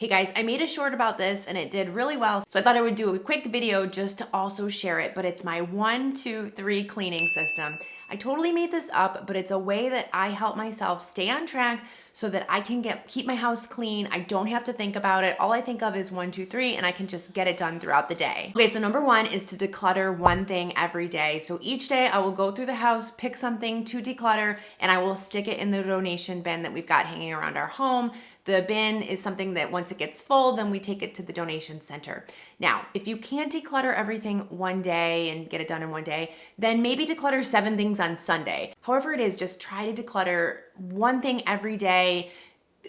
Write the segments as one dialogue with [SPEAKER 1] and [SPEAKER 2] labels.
[SPEAKER 1] Hey guys, I made a short about this and it did really well, so I thought I would do a quick video just to also share it, but it's my 1, 2, 3 cleaning system. I totally made this up, but it's a way that I help myself stay on track so that I can keep my house clean. I don't have to think about it. All I think of is 1, 2, 3, and I can just get it done throughout the day. Okay, so number 1 is to declutter one thing every day. So each day I will go through the house, pick something to declutter, and I will stick it in the donation bin that we've got hanging around our home. The bin is something that once it gets full, then we take it to the donation center. Now, if you can't declutter everything one day and get it done in one day, then maybe declutter 7 things on Sunday. However it is, just try to declutter one thing every day.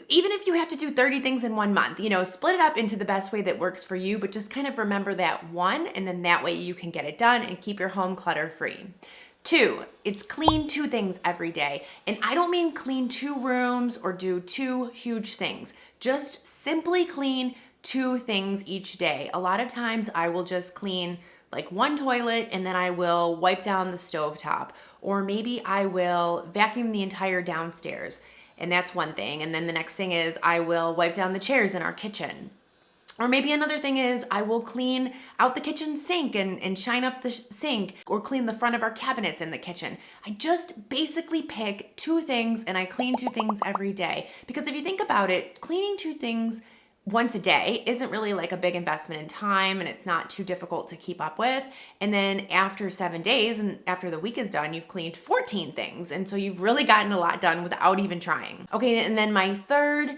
[SPEAKER 1] Even if you have to do 30 things in 1 month, split it up into the best way that works for you, but just kind of remember that one, and then that way you can get it done and keep your home clutter free. 2, it's clean 2 things every day. And I don't mean clean 2 rooms or do 2 huge things. Just simply clean 2 things each day. A lot of times I will just clean like 1 toilet and then I will wipe down the stovetop. Or maybe I will vacuum the entire downstairs. And that's one thing. And then the next thing is I will wipe down the chairs in our kitchen. Or maybe another thing is I will clean out the kitchen sink and shine up the sink, or clean the front of our cabinets in the kitchen. I just basically pick 2 things and I clean 2 things every day. Because if you think about it, cleaning 2 things once a day isn't really like a big investment in time, and it's not too difficult to keep up with. And then after 7 days and after the week is done, you've cleaned 14 things. And so you've really gotten a lot done without even trying. Okay, and then my third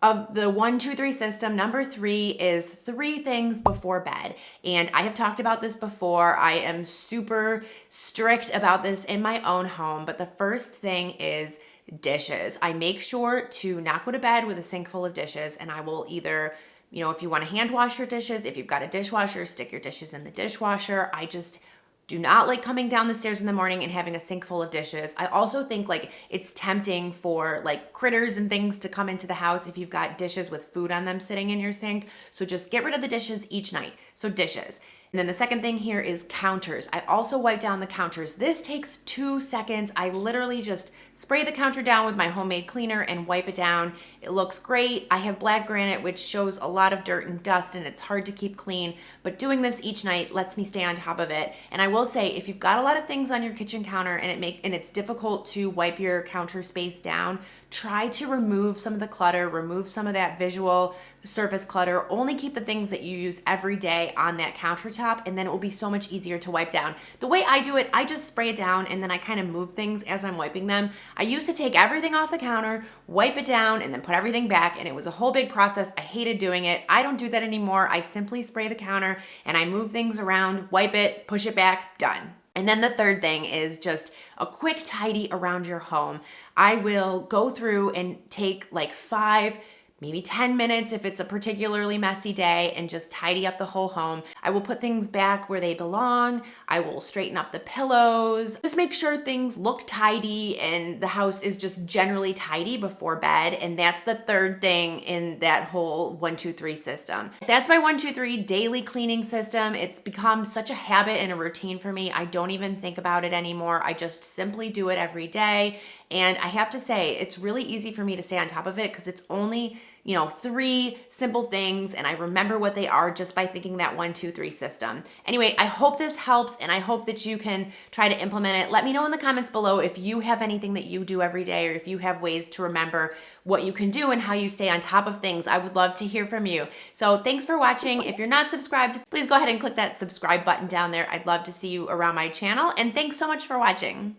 [SPEAKER 1] of the 1, 2, 3 system, number 3 is 3 things before bed. And I have talked about this before. I am super strict about this in my own home, but the first thing is dishes. I make sure to not go to bed with a sink full of dishes, and I will either, if you want to hand wash your dishes, if you've got a dishwasher, stick your dishes in the dishwasher. I just do not like coming down the stairs in the morning and having a sink full of dishes. I also think it's tempting for critters and things to come into the house if you've got dishes with food on them sitting in your sink. So just get rid of the dishes each night. So dishes. And then the second thing here is counters. I also wipe down the counters. This takes 2 seconds. I literally just spray the counter down with my homemade cleaner and wipe it down. It looks great. I have black granite, which shows a lot of dirt and dust, and it's hard to keep clean, but doing this each night lets me stay on top of it. And I will say, if you've got a lot of things on your kitchen counter and it's difficult to wipe your counter space down, try to remove some of the clutter, remove some of that visual surface clutter. Only keep the things that you use every day on that countertop, and then it will be so much easier to wipe down. The way I do it, I just spray it down and then I kind of move things as I'm wiping them. I used to take everything off the counter, wipe it down, and then put everything back, and it was a whole big process. I hated doing it. I don't do that anymore. I simply spray the counter and I move things around, wipe it, push it back, done. And then the third thing is just a quick tidy around your home. I will go through and take 5, maybe 10 minutes if it's a particularly messy day, and just tidy up the whole home. I will put things back where they belong. I will straighten up the pillows. Just make sure things look tidy and the house is just generally tidy before bed. And that's the third thing in that whole 1, 2, 3 system. That's my 1, 2, 3 daily cleaning system. It's become such a habit and a routine for me. I don't even think about it anymore. I just simply do it every day. And I have to say, it's really easy for me to stay on top of it because it's only 3 simple things, and I remember what they are just by thinking that 1, 2, 3 system. Anyway, I hope this helps, and I hope that you can try to implement it. Let me know in the comments below if you have anything that you do every day, or if you have ways to remember what you can do and how you stay on top of things. I would love to hear from you. So thanks for watching. If you're not subscribed, please go ahead and click that subscribe button down there. I'd love to see you around my channel, and thanks so much for watching.